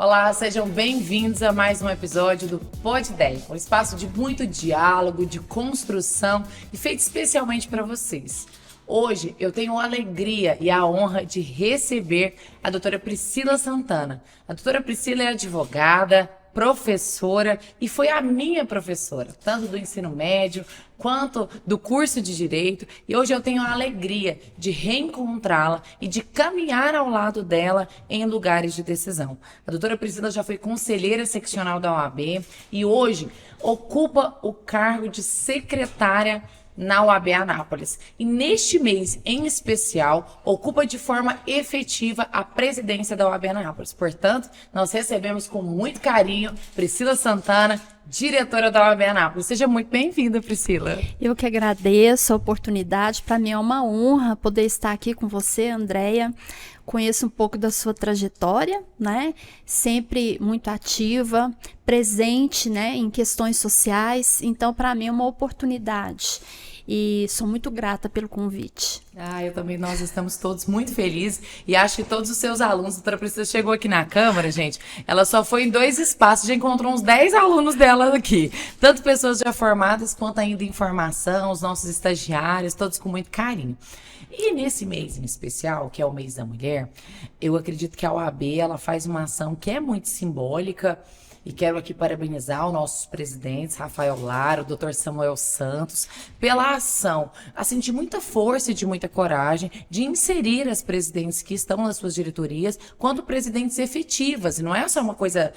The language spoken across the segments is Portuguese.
Olá, sejam bem-vindos a mais um episódio do Pod 10, um espaço de muito diálogo, de construção e feito especialmente para vocês. Hoje eu tenho a alegria e a honra de receber a doutora Priscila Santana. A doutora Priscila é advogada, professora e foi a minha professora, tanto do ensino médio quanto do curso de Direito. E hoje eu tenho a alegria de reencontrá-la e de caminhar ao lado dela em lugares de decisão. A doutora Priscila já foi conselheira seccional da OAB e hoje ocupa o cargo de secretária na OAB Anápolis. E neste mês, em especial, ocupa de forma efetiva a presidência da OAB Anápolis. Portanto, nós recebemos com muito carinho Priscila Santana, diretora da OAB Anápolis. Seja muito bem-vinda, Priscila. Eu que agradeço a oportunidade. Para mim é uma honra poder estar aqui com você, Andréia. Conheço um pouco da sua trajetória, né? Sempre muito ativa, presente, né, em questões sociais. Então, para mim é uma oportunidade. E sou muito grata pelo convite. Eu também, nós estamos todos muito felizes e acho que todos os seus alunos, a doutora Priscila chegou aqui na Câmara, gente, ela só foi em 2 espaços, já encontrou uns 10 alunos dela aqui, tanto pessoas já formadas quanto ainda em formação, os nossos estagiários, todos com muito carinho. E nesse mês em especial, que é o mês da mulher, eu acredito que a OAB, ela faz uma ação que é muito simbólica. E quero aqui parabenizar os nossos presidentes, Rafael Lara, o Dr. Samuel Santos, pela ação, assim, de muita força e de muita coragem, de inserir as presidentes que estão nas suas diretorias quanto presidentes efetivas. E não é só uma coisa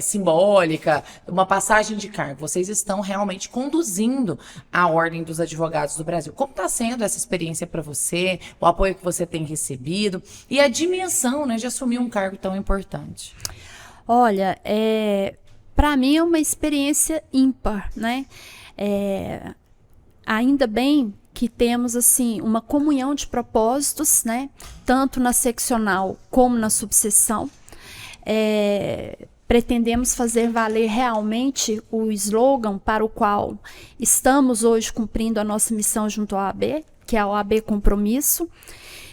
simbólica, uma passagem de cargo. Vocês estão realmente conduzindo a Ordem dos Advogados do Brasil. Como está sendo essa experiência para você, o apoio que você tem recebido e a dimensão, né, de assumir um cargo tão importante? Olha, para mim é uma experiência ímpar, né? Ainda bem que temos assim uma comunhão de propósitos, né? Tanto na seccional como na subseção. Pretendemos fazer valer realmente o slogan para o qual estamos hoje cumprindo a nossa missão junto à OAB, que é a OAB Compromisso.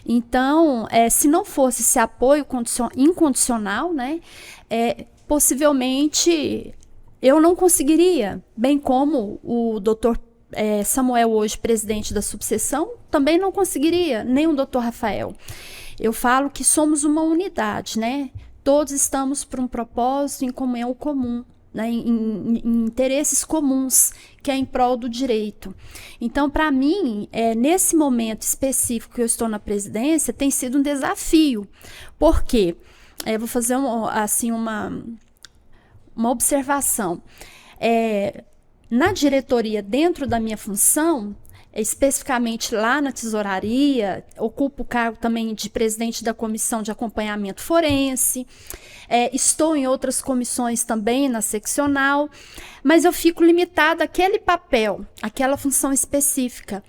Então, se não fosse esse apoio incondicional, né, possivelmente eu não conseguiria, bem como o doutor Samuel, hoje presidente da subseção, também não conseguiria, nem o doutor Rafael. Eu falo que somos uma unidade, né? Todos estamos por um propósito em comunhão comum, né, em interesses comuns, que é em prol do direito. Então, para mim, nesse momento específico que eu estou na presidência, tem sido um desafio. Por quê? Vou fazer uma observação. Na diretoria, dentro da minha função, especificamente lá na tesouraria, ocupo o cargo também de presidente da comissão de acompanhamento forense, estou em outras comissões também na seccional, mas eu fico limitada àquele papel, àquela função específica.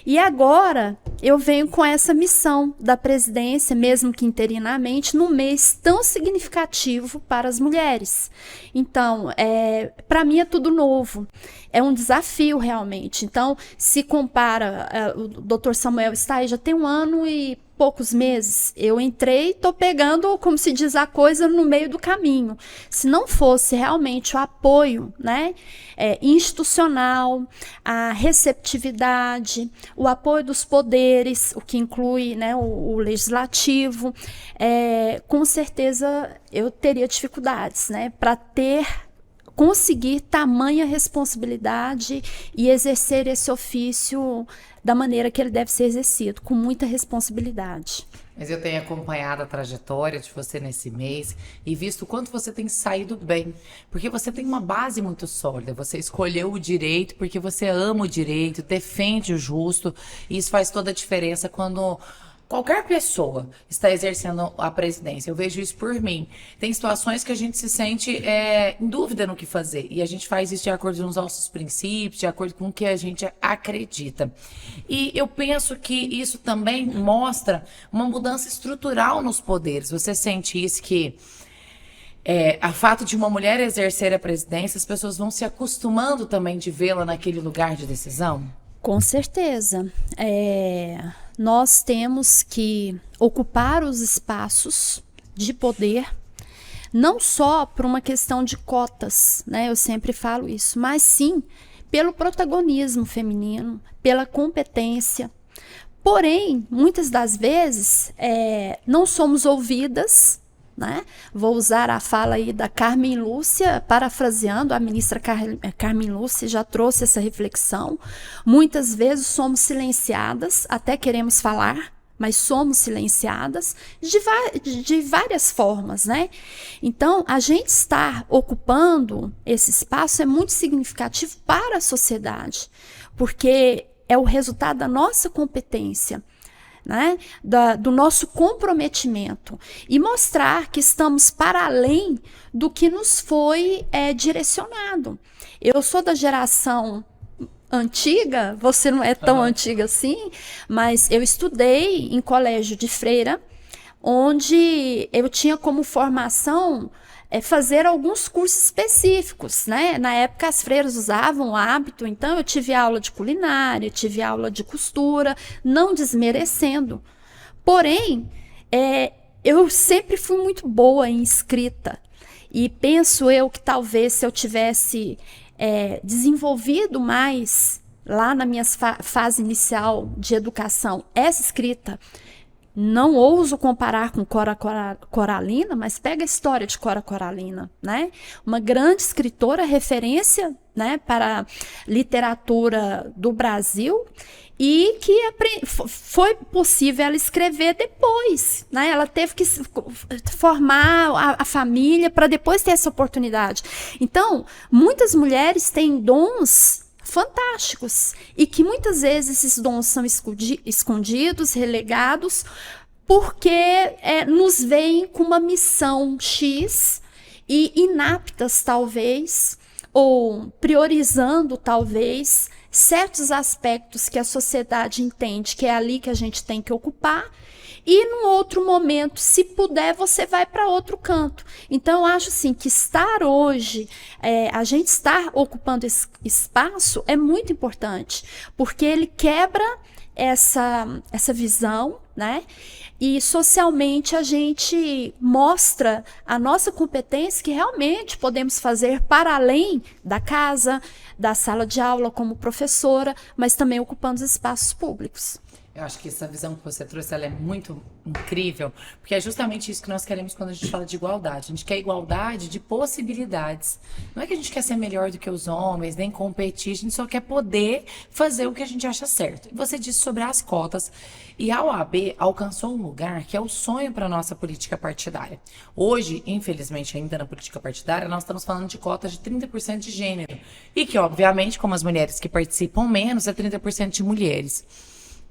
E agora eu venho com essa missão da presidência, mesmo que interinamente, num mês tão significativo para as mulheres. Então, para mim é tudo novo, é um desafio realmente. Então, se compara, o doutor Samuel está aí já tem 1 ano e poucos meses, eu entrei, estou pegando, como se diz, a coisa no meio do caminho. Se não fosse realmente o apoio, né, institucional, a receptividade, o apoio dos poderes, o que inclui, né, o legislativo, com certeza eu teria dificuldades, né, para conseguir tamanha responsabilidade e exercer esse ofício da maneira que ele deve ser exercido, com muita responsabilidade. Mas eu tenho acompanhado a trajetória de você nesse mês e visto o quanto você tem saído bem, porque você tem uma base muito sólida, você escolheu o direito porque você ama o direito, defende o justo, e isso faz toda a diferença quando qualquer pessoa está exercendo a presidência. Eu vejo isso por mim. Tem situações que a gente se sente em dúvida no que fazer. E a gente faz isso de acordo com os nossos princípios, de acordo com o que a gente acredita. E eu penso que isso também mostra uma mudança estrutural nos poderes. Você sente isso que a fato de uma mulher exercer a presidência, as pessoas vão se acostumando também de vê-la naquele lugar de decisão? Com certeza. Nós temos que ocupar os espaços de poder, não só por uma questão de cotas, né? Eu sempre falo isso, mas sim pelo protagonismo feminino, pela competência. Porém, muitas das vezes, não somos ouvidas, né? Vou usar a fala aí da Carmen Lúcia, parafraseando, a ministra Carmen Lúcia já trouxe essa reflexão. Muitas vezes somos silenciadas, até queremos falar, mas somos silenciadas de várias formas, né? Então, a gente estar ocupando esse espaço é muito significativo para a sociedade, porque é o resultado da nossa competência, né? Do nosso comprometimento, e mostrar que estamos para além do que nos foi direcionado. Eu sou da geração antiga, você não é tão antiga assim, mas eu estudei em colégio de freira, onde eu tinha como formação fazer alguns cursos específicos, né? Na época as freiras usavam o hábito, então eu tive aula de culinária, tive aula de costura, não desmerecendo. Porém, eu sempre fui muito boa em escrita, e penso eu que talvez se eu tivesse desenvolvido mais lá na minha fase inicial de educação essa escrita, não ouso comparar com Cora Coralina, mas pega a história de Cora Coralina, né? Uma grande escritora, referência, né, para a literatura do Brasil, e que foi possível ela escrever depois, né? Ela teve que formar a família para depois ter essa oportunidade. Então, muitas mulheres têm dons fantásticos, e que muitas vezes esses dons são escondidos, relegados, porque nos veem com uma missão X e inaptas, talvez, ou priorizando, talvez, certos aspectos que a sociedade entende que é ali que a gente tem que ocupar, e num outro momento, se puder, você vai para outro canto. Então, eu acho assim, que estar hoje, a gente estar ocupando esse espaço é muito importante, porque ele quebra essa visão, né? E socialmente a gente mostra a nossa competência, que realmente podemos fazer para além da casa, da sala de aula como professora, mas também ocupando os espaços públicos. Eu acho que essa visão que você trouxe, ela é muito incrível, porque é justamente isso que nós queremos quando a gente fala de igualdade. A gente quer igualdade de possibilidades. Não é que a gente quer ser melhor do que os homens, nem competir, a gente só quer poder fazer o que a gente acha certo. E você disse sobre as cotas, e a OAB alcançou um lugar que é o sonho para a nossa política partidária. Hoje, infelizmente, ainda na política partidária, nós estamos falando de cotas de 30% de gênero, e que, obviamente, como as mulheres que participam menos, é 30% de mulheres.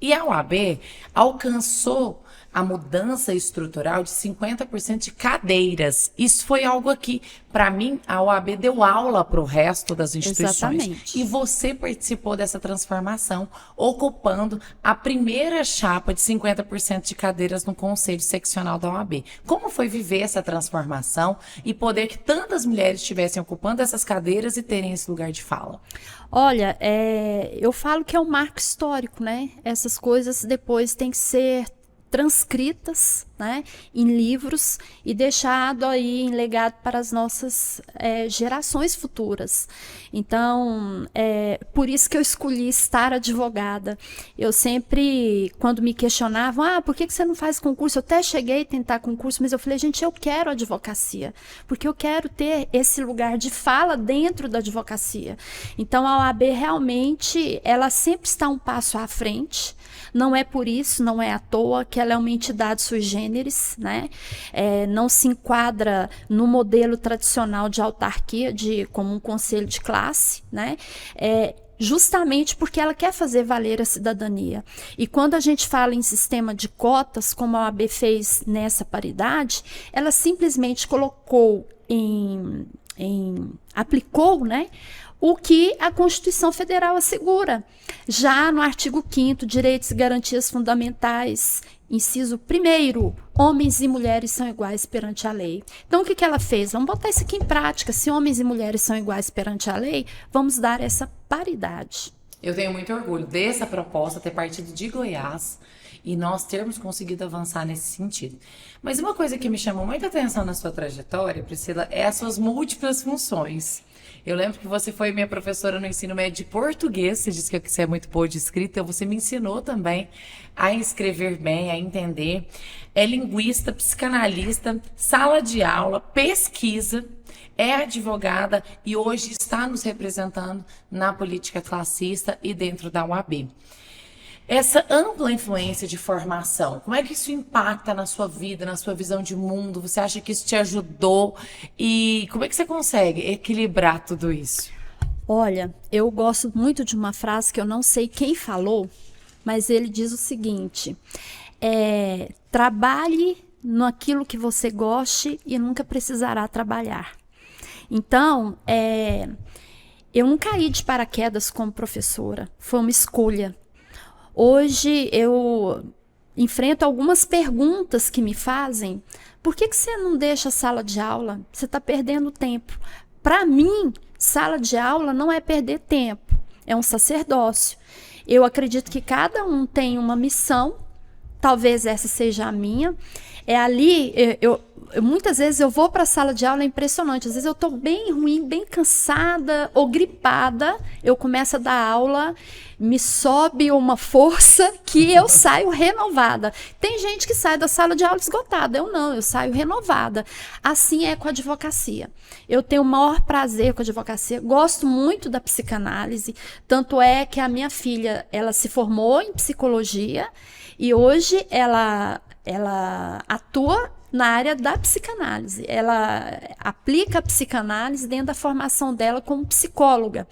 E a OAB alcançou a mudança estrutural de 50% de cadeiras. Isso foi algo aqui, para mim, a OAB deu aula para o resto das instituições. Exatamente. E você participou dessa transformação, ocupando a primeira chapa de 50% de cadeiras no Conselho Seccional da OAB. Como foi viver essa transformação e poder que tantas mulheres estivessem ocupando essas cadeiras e terem esse lugar de fala? Olha, eu falo que é um marco histórico, né? Essas coisas depois têm que ser transcritas, né, em livros e deixado aí em legado para as nossas gerações futuras. Então, por isso que eu escolhi estar advogada. Eu sempre, quando me questionavam, por que você não faz concurso? Eu até cheguei a tentar concurso, mas eu falei, gente, eu quero advocacia, porque eu quero ter esse lugar de fala dentro da advocacia. Então, a OAB realmente, ela sempre está um passo à frente. Não é por isso, não é à toa que ela é uma entidade sui generis, né? Não se enquadra no modelo tradicional de autarquia, como um conselho de classe, né? Justamente porque ela quer fazer valer a cidadania. E quando a gente fala em sistema de cotas, como a OAB fez nessa paridade, ela simplesmente colocou aplicou, né, o que a Constituição Federal assegura. Já no artigo 5º, Direitos e Garantias Fundamentais, inciso 1º, homens e mulheres são iguais perante a lei. Então, o que ela fez? Vamos botar isso aqui em prática. Se homens e mulheres são iguais perante a lei, vamos dar essa paridade. Eu tenho muito orgulho dessa proposta ter partido de Goiás e nós termos conseguido avançar nesse sentido. Mas uma coisa que me chamou muita atenção na sua trajetória, Priscila, é as suas múltiplas funções. Eu lembro que você foi minha professora no ensino médio de português, você disse que você é muito boa de escrita, então você me ensinou também a escrever bem, a entender. É linguista, psicanalista, sala de aula, pesquisa, é advogada e hoje está nos representando na política classista e dentro da UAB. Essa ampla influência de formação, como é que isso impacta na sua vida, na sua visão de mundo? Você acha que isso te ajudou? E como é que você consegue equilibrar tudo isso? Olha, eu gosto muito de uma frase que eu não sei quem falou, mas ele diz o seguinte: trabalhe naquilo que você goste e nunca precisará trabalhar. Então, eu não caí de paraquedas como professora, foi uma escolha. Hoje eu enfrento algumas perguntas que me fazem. Por que você não deixa a sala de aula? Você está perdendo tempo. Para mim, sala de aula não é perder tempo, é um sacerdócio. Eu acredito que cada um tem uma missão, talvez essa seja a minha. É ali, muitas vezes eu vou para a sala de aula, é impressionante. Às vezes eu estou bem ruim, bem cansada ou gripada, eu começo a dar aula, me sobe uma força que eu saio renovada. Tem gente que sai da sala de aula esgotada, eu não, eu saio renovada. Assim é com a advocacia. Eu tenho o maior prazer com a advocacia, gosto muito da psicanálise, tanto é que a minha filha, ela se formou em psicologia e hoje ela atua na área da psicanálise. Ela aplica a psicanálise dentro da formação dela como psicóloga.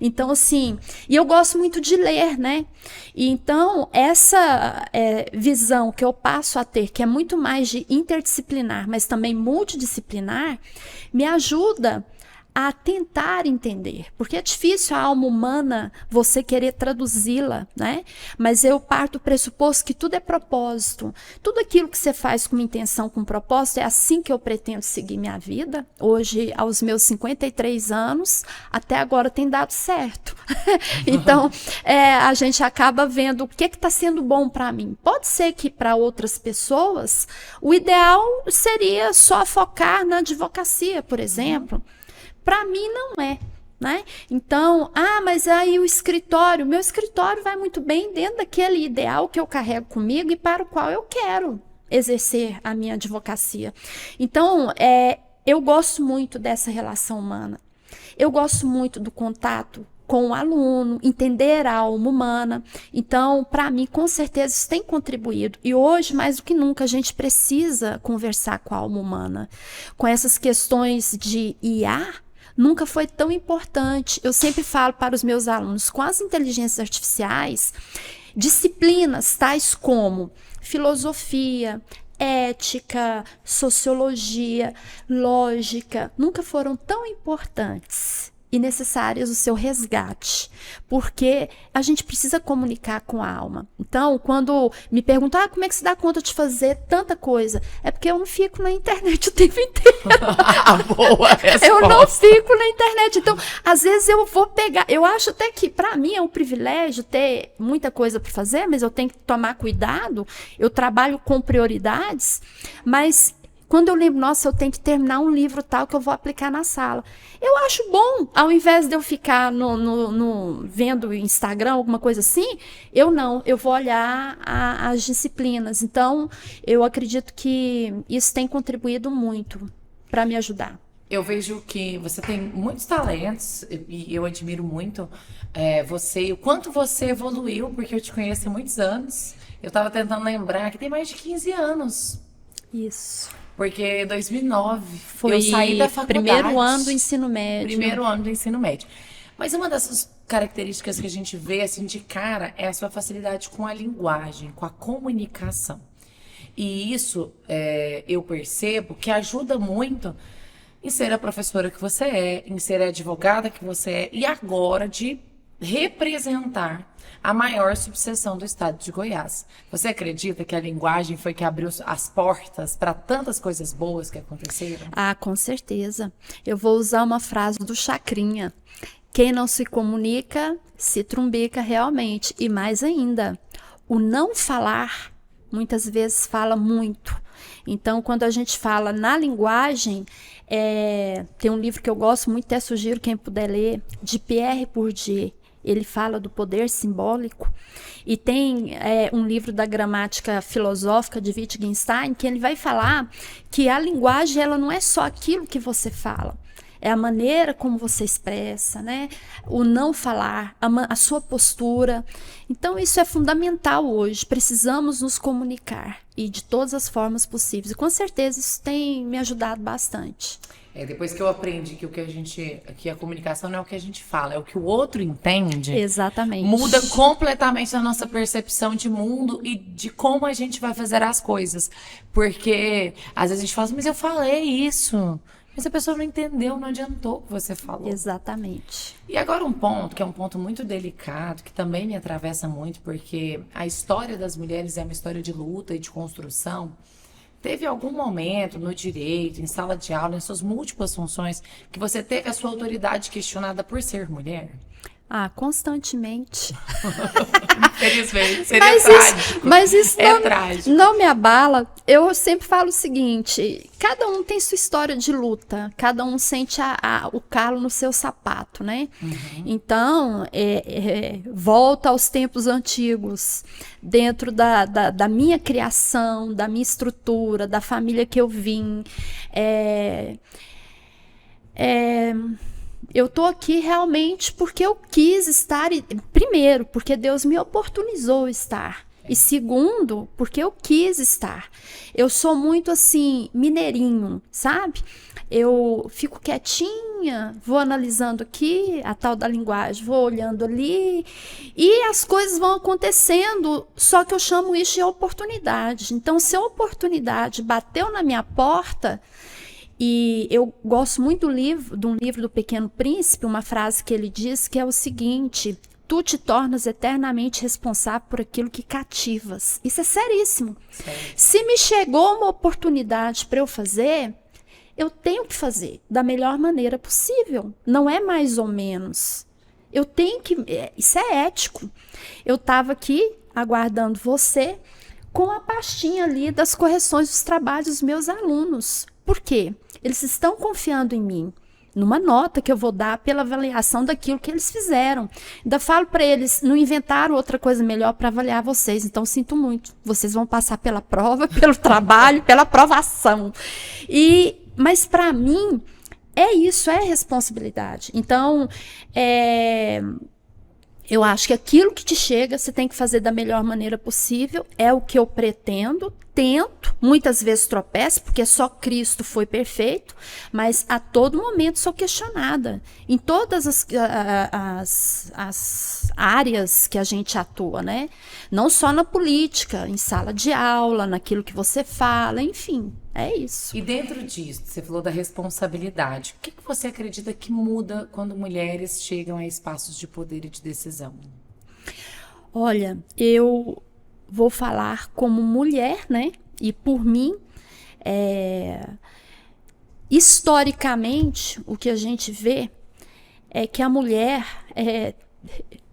Então, assim, e eu gosto muito de ler, né? E então, essa visão que eu passo a ter, que é muito mais de interdisciplinar, mas também multidisciplinar, me ajuda a tentar entender, porque é difícil a alma humana você querer traduzi-la, né? Mas eu parto do pressuposto que tudo é propósito. Tudo aquilo que você faz com uma intenção, com um propósito, é assim que eu pretendo seguir minha vida. Hoje, aos meus 53 anos, até agora tem dado certo. Então, a gente acaba vendo o que está sendo bom para mim. Pode ser que para outras pessoas, o ideal seria só focar na advocacia, por exemplo. Para mim não é, né? Então, mas aí meu escritório vai muito bem dentro daquele ideal que eu carrego comigo e para o qual eu quero exercer a minha advocacia. Então, eu gosto muito dessa relação humana. Eu gosto muito do contato com o aluno, entender a alma humana. Então, para mim, com certeza, isso tem contribuído. E hoje, mais do que nunca, a gente precisa conversar com a alma humana. Com essas questões de IA, nunca foi tão importante. Eu sempre falo para os meus alunos, com as inteligências artificiais, disciplinas tais como filosofia, ética, sociologia, lógica, nunca foram tão importantes e necessárias o seu resgate, porque a gente precisa comunicar com a alma. Então, quando me perguntam, como é que se dá conta de fazer tanta coisa? É porque eu não fico na internet o tempo inteiro. Boa resposta. Eu não fico na internet. Então, às vezes eu vou pegar, eu acho até que para mim é um privilégio ter muita coisa para fazer, mas eu tenho que tomar cuidado, eu trabalho com prioridades, mas quando eu lembro, nossa, eu tenho que terminar um livro tal que eu vou aplicar na sala. Eu acho bom, ao invés de eu ficar vendo Instagram, alguma coisa assim, eu vou olhar as disciplinas. Então, eu acredito que isso tem contribuído muito para me ajudar. Eu vejo que você tem muitos talentos e eu admiro muito você e o quanto você evoluiu, porque eu te conheço há muitos anos. Eu estava tentando lembrar que tem mais de 15 anos. Isso. Porque em 2009 foi eu saí da faculdade. Primeiro ano do ensino médio. Primeiro ano do ensino médio. Mas uma dessas características que a gente vê assim de cara é a sua facilidade com a linguagem, com a comunicação. E isso eu percebo que ajuda muito em ser a professora que você é, em ser a advogada que você é e agora de representar a maior subseção do estado de Goiás. Você acredita que a linguagem foi que abriu as portas para tantas coisas boas que aconteceram? Com certeza. Eu vou usar uma frase do Chacrinha. Quem não se comunica, se trumbica realmente. E mais ainda, o não falar muitas vezes fala muito. Então, quando a gente fala na linguagem, tem um livro que eu gosto muito, até sugiro quem puder ler, de Pierre Bourdieu. Ele fala do poder simbólico. E tem um livro da gramática filosófica de Wittgenstein, que ele vai falar que a linguagem ela não é só aquilo que você fala. É a maneira como você expressa, né? O não falar, a sua postura. Então, isso é fundamental hoje. Precisamos nos comunicar e de todas as formas possíveis. E com certeza isso tem me ajudado bastante. Depois que eu aprendi que a comunicação não é o que a gente fala, é o que o outro entende. Exatamente. Muda completamente a nossa percepção de mundo e de como a gente vai fazer as coisas. Porque às vezes a gente fala assim, mas eu falei isso. Mas a pessoa não entendeu, não adiantou o que você falou. Exatamente. E agora um ponto, que é um ponto muito delicado, que também me atravessa muito, porque a história das mulheres é uma história de luta e de construção. Teve algum momento no direito, em sala de aula, em suas múltiplas funções, que você teve a sua autoridade questionada por ser mulher? Constantemente. Infelizmente, seria trágico. Mas isso trágico. Não me abala. Eu sempre falo o seguinte, cada um tem sua história de luta, cada um sente o calo no seu sapato, né? Uhum. Então, volta aos tempos antigos, dentro da minha criação, da minha estrutura, da família que eu vim. Eu tô aqui realmente porque eu quis estar, primeiro, porque Deus me oportunizou estar. E segundo, porque eu quis estar. Eu sou muito assim, mineirinho, sabe? Eu fico quietinha, vou analisando aqui a tal da linguagem, vou olhando ali e as coisas vão acontecendo, só que eu chamo isso de oportunidade. Então, se a oportunidade bateu na minha porta, e eu gosto muito de um livro do Pequeno Príncipe, uma frase que ele diz que é o seguinte: tu te tornas eternamente responsável por aquilo que cativas. Isso é seríssimo. Se me chegou uma oportunidade para eu fazer, eu tenho que fazer da melhor maneira possível. Não é mais ou menos. Eu tenho que... Isso é ético. Eu estava aqui aguardando você com a pastinha ali das correções dos trabalhos dos meus alunos. Por quê? Eles estão confiando em mim, numa nota que eu vou dar pela avaliação daquilo que eles fizeram. Ainda falo para eles, não inventaram outra coisa melhor para avaliar vocês, então sinto muito. Vocês vão passar pela prova, pelo trabalho, pela aprovação. Mas para mim, é isso, é responsabilidade. Então, eu acho que aquilo que te chega, você tem que fazer da melhor maneira possível. É o que eu pretendo, tento, muitas vezes tropeço, porque só Cristo foi perfeito, mas a todo momento sou questionada. Em todas as áreas que a gente atua, né? Não só na política, em sala de aula, naquilo que você fala, enfim, é isso. E dentro disso, você falou da responsabilidade. O que você acredita que muda quando mulheres chegam a espaços de poder e de decisão? Olha, eu vou falar como mulher, né? E por mim, historicamente, o que a gente vê é que a mulher,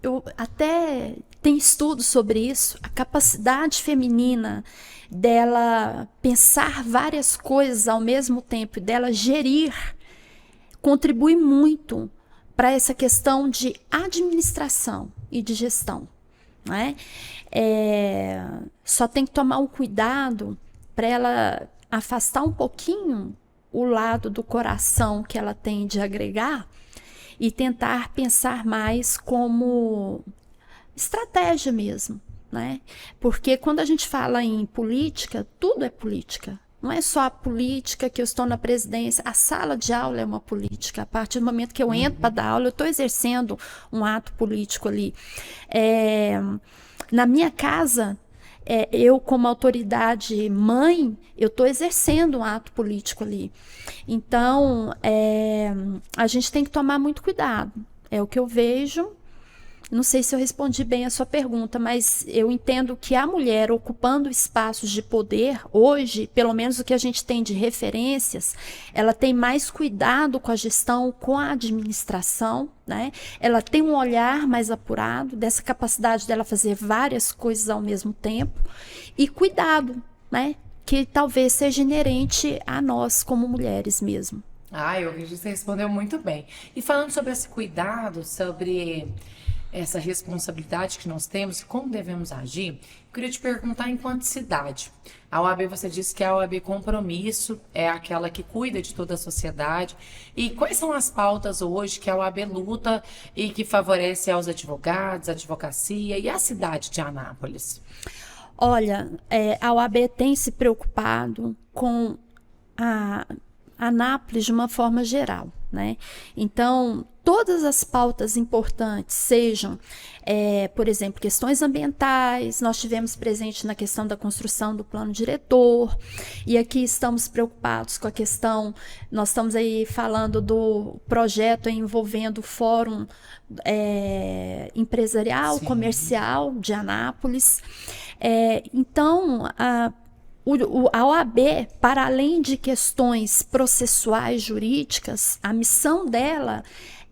eu até tenho estudos sobre isso, a capacidade feminina dela pensar várias coisas ao mesmo tempo, dela gerir, contribui muito para essa questão de administração e de gestão. Né? Só tem que tomar um cuidado para ela afastar um pouquinho o lado do coração que ela tem de agregar e tentar pensar mais como estratégia mesmo, né? Porque quando a gente fala em política, tudo é política. Não é só a política que eu estou na presidência, a sala de aula é uma política. A partir do momento que eu entro para dar aula, eu estou exercendo um ato político ali. Na minha casa, eu como autoridade mãe, eu estou exercendo um ato político ali. Então, a gente tem que tomar muito cuidado. É o que eu vejo. Não sei se eu respondi bem a sua pergunta, mas eu entendo que a mulher ocupando espaços de poder hoje, pelo menos o que a gente tem de referências, ela tem mais cuidado com a gestão, com a administração, né? Ela tem um olhar mais apurado, dessa capacidade dela fazer várias coisas ao mesmo tempo, e cuidado, né? Que talvez seja inerente a nós como mulheres mesmo. Eu vi que você respondeu muito bem. E falando sobre esse cuidado, sobre essa responsabilidade que nós temos e como devemos agir, eu queria te perguntar enquanto cidade. A OAB, você disse que a OAB Compromisso é aquela que cuida de toda a sociedade. E quais são as pautas hoje que a OAB luta e que favorece aos advogados, a advocacia e a cidade de Anápolis? Olha, a OAB tem se preocupado com a Anápolis de uma forma geral, né? Então, todas as pautas importantes, sejam, por exemplo, questões ambientais, nós tivemos presente na questão da construção do plano diretor, e aqui estamos preocupados com a questão, nós estamos aí falando do projeto envolvendo o Fórum Empresarial, Sim. Comercial de Anápolis. Então, a OAB, para além de questões processuais jurídicas, a missão dela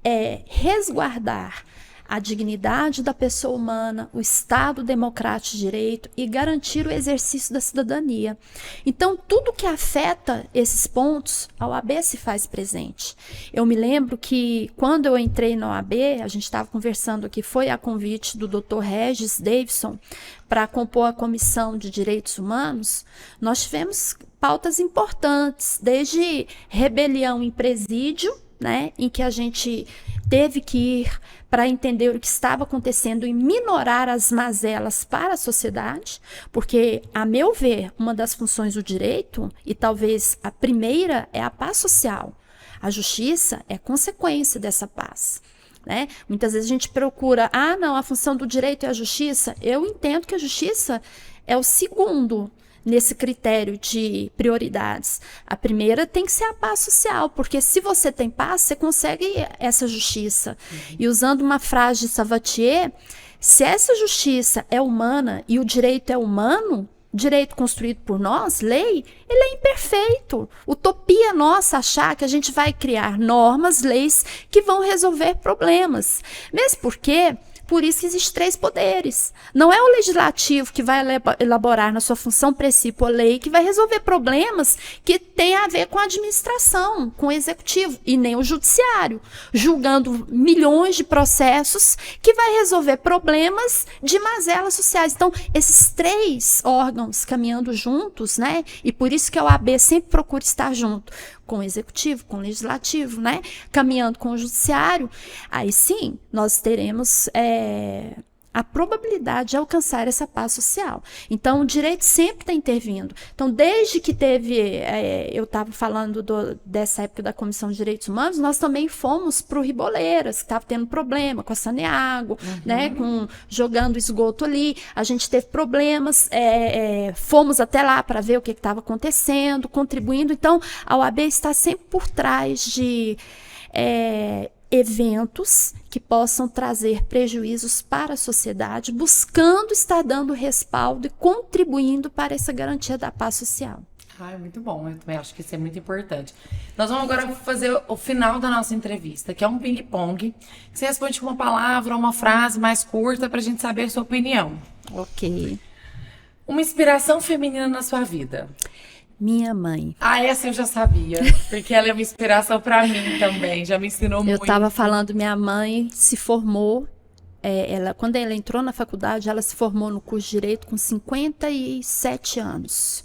é resguardar a dignidade da pessoa humana, o Estado democrático de direito e garantir o exercício da cidadania. Então, tudo que afeta esses pontos, a OAB se faz presente. Eu me lembro que quando eu entrei na OAB, a gente estava conversando aqui, foi a convite do Dr. Regis Davidson para compor a Comissão de Direitos Humanos, nós tivemos pautas importantes, desde rebelião em presídio, né, em que a gente teve que ir para entender o que estava acontecendo e minorar as mazelas para a sociedade, porque, a meu ver, uma das funções do direito, e talvez a primeira, é a paz social. A justiça é consequência dessa paz, né? Muitas vezes a gente procura, não, a função do direito é a justiça. Eu entendo que a justiça é o segundo nesse critério de prioridades. A primeira tem que ser a paz social, porque se você tem paz, você consegue essa justiça. E usando uma frase de Savatier, se essa justiça é humana e o direito é humano, direito construído por nós, lei, ele é imperfeito. Utopia nossa achar que a gente vai criar normas, leis que vão resolver problemas. Mesmo porque, por isso que existem 3 poderes. Não é o legislativo que vai elaborar na sua função princípio a lei que vai resolver problemas que têm a ver com a administração, com o executivo, e nem o judiciário, julgando milhões de processos que vai resolver problemas de mazelas sociais. Então, esses 3 órgãos caminhando juntos, né? E por isso que a OAB sempre procura estar junto com o executivo, com o legislativo, né? Caminhando com o judiciário, aí sim nós teremos a probabilidade de alcançar essa paz social. Então, o direito sempre está intervindo. Então, desde que teve, eu estava falando dessa época da Comissão de Direitos Humanos, nós também fomos para o Riboleiras, que estava tendo problema com a Saneago, né, jogando esgoto ali. A gente teve problemas, fomos até lá para ver o que estava acontecendo, contribuindo. Então, a OAB está sempre por trás de eventos que possam trazer prejuízos para a sociedade, buscando estar dando respaldo e contribuindo para essa garantia da paz social. Muito bom, eu também acho que isso é muito importante. Nós vamos agora fazer o final da nossa entrevista, que é um ping-pong. Você responde com uma palavra ou uma frase mais curta para a gente saber a sua opinião. Ok. Uma inspiração feminina na sua vida? Minha mãe. Essa eu já sabia, porque ela é uma inspiração para mim também, já me ensinou muito. Eu estava falando, minha mãe se formou, quando ela entrou na faculdade, ela se formou no curso de Direito com 57 anos.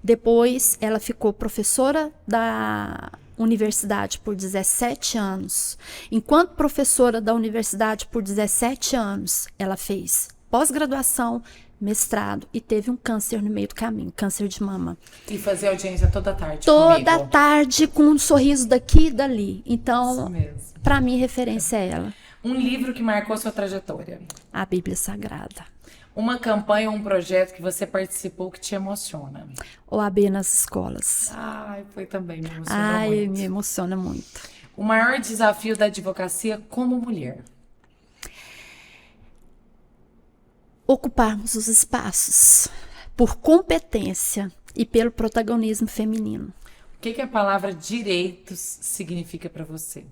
Depois, ela ficou professora da universidade por 17 anos. Enquanto professora da universidade por 17 anos, ela fez pós-graduação, mestrado e teve um câncer no meio do caminho, câncer de mama. E fazer audiência toda tarde Toda comigo. tarde, com um sorriso daqui e dali. Então, para mim, referência é ela. Um livro que marcou sua trajetória? A Bíblia Sagrada. Uma campanha ou um projeto que você participou que te emociona? OAB nas escolas. Foi também, me emociona muito. Me emociona muito. O maior desafio da advocacia como mulher? ocuparmos os espaços por competência e pelo protagonismo feminino. O que a palavra direitos significa para você?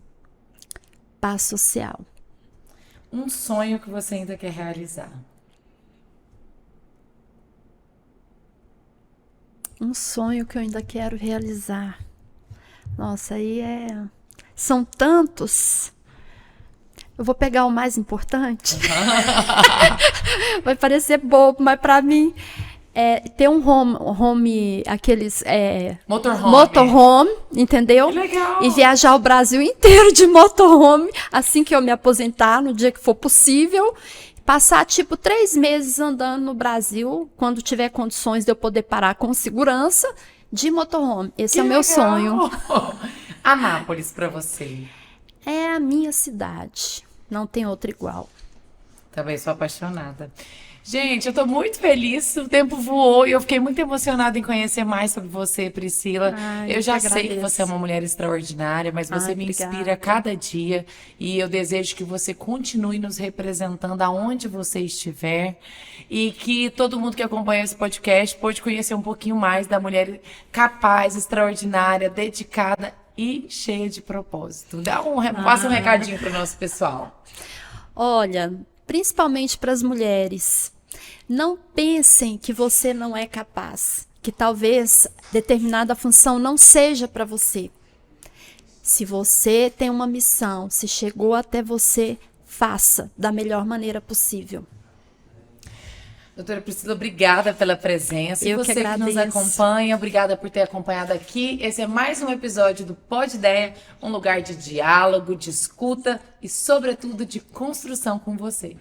Paz social. Um sonho que você ainda quer realizar? Um sonho que eu ainda quero realizar. Nossa, são tantos. Eu vou pegar o mais importante. Vai parecer bobo, mas para mim ter um home aqueles motorhome, entendeu? Que legal. E viajar o Brasil inteiro de motorhome, assim que eu me aposentar, no dia que for possível. Passar, 3 meses andando no Brasil, quando tiver condições de eu poder parar com segurança, de motorhome. Esse é o meu sonho. Anápolis para você? É a minha cidade. Não tem outra igual. Também sou apaixonada. Gente, eu tô muito feliz, o tempo voou e eu fiquei muito emocionada em conhecer mais sobre você, Priscila. Eu já sei que você é uma mulher extraordinária, mas você me inspira a cada dia e eu desejo que você continue nos representando aonde você estiver e que todo mundo que acompanha esse podcast pode conhecer um pouquinho mais da mulher capaz, extraordinária, dedicada e cheia de propósito. Passa um recadinho pro nosso pessoal. Olha, principalmente para as mulheres, não pensem que você não é capaz, que talvez determinada função não seja para você. Se você tem uma missão, se chegou até você, faça da melhor maneira possível. Doutora Priscila, obrigada pela presença. Eu e você que agradeço. nos acompanha, obrigada por ter acompanhado aqui. Esse é mais um episódio do Pod Ideia, um lugar de diálogo, de escuta e, sobretudo, de construção com você.